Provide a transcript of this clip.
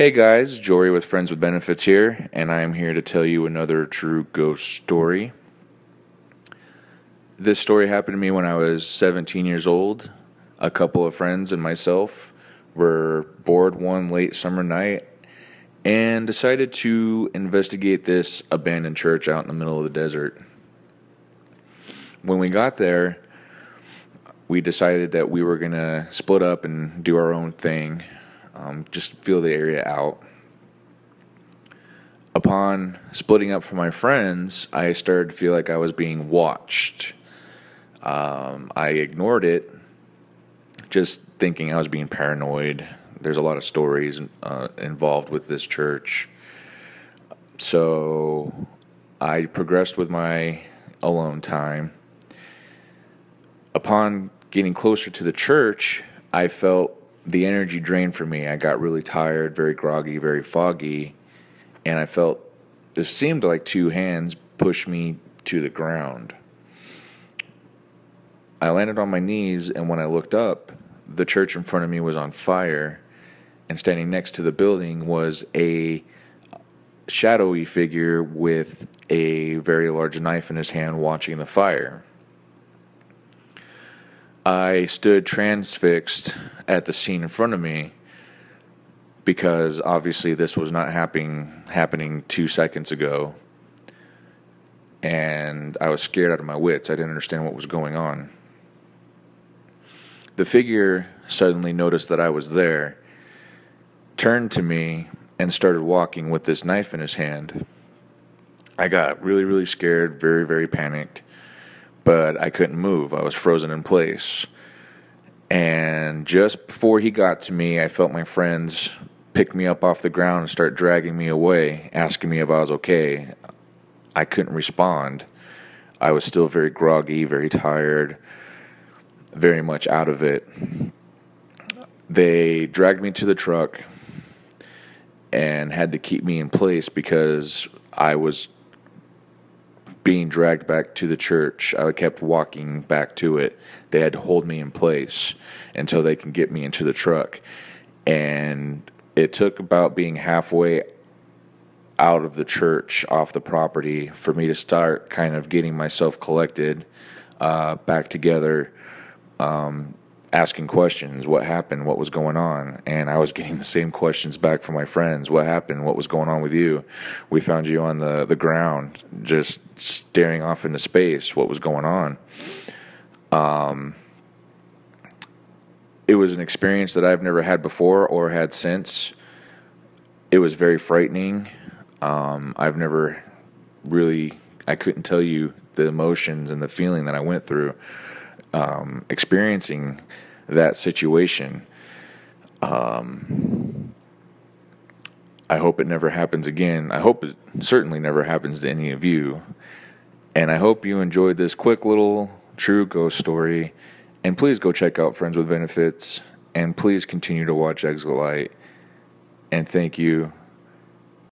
Hey guys, Jory with Friends with Benefits here, and I am here to tell you another true ghost story. This story happened to me when I was 17 years old. A couple of friends and myself were bored one late summer night and decided to investigate this abandoned church out in the middle of the desert. When we got there, we decided that we were going to split up and do our own thing. Just feel the area out. Upon splitting up from my friends, I started to feel like I was being watched. I ignored it, just thinking I was being paranoid. There's a lot of stories involved with this church. So I progressed with my alone time. Upon getting closer to the church, I felt the energy drained from me. I got really tired, very groggy, very foggy, and I felt it seemed like two hands pushed me to the ground. I landed on my knees, and when I looked up, the church in front of me was on fire, and standing next to the building was a shadowy figure with a very large knife in his hand watching the fire. I stood transfixed at the scene in front of me because obviously this was not happening 2 seconds ago, and I was scared out of my wits. I didn't understand what was going on. The figure suddenly noticed that I was there, turned to me, and started walking with this knife in his hand. I got really, really scared, very, very panicked, but I couldn't move. I was frozen in place. And just before he got to me, I felt my friends pick me up off the ground and start dragging me away, asking me if I was okay. I couldn't respond. I was still very groggy, very tired, very much out of it. They dragged me to the truck and had to keep me in place because I was being dragged back to the church. I kept walking back to it. They had to hold me in place until they can get me into the truck. And it took about being halfway out of the church, off the property, for me to start kind of getting myself collected, back together, asking questions. What happened? What was going on? And I was getting the same questions back from my friends. What happened? What was going on with you? We found you on the ground, just staring off into space. What was going on? It was an experience that I've never had before or had since. It was very frightening. I've never really, I couldn't tell you the emotions and the feeling that I went through experiencing that situation. I hope it never happens again. I hope it certainly never happens to any of you. And I hope you enjoyed this quick little true ghost story. And please go check out Friends with Benefits. And please continue to watch Exit Light. And thank you.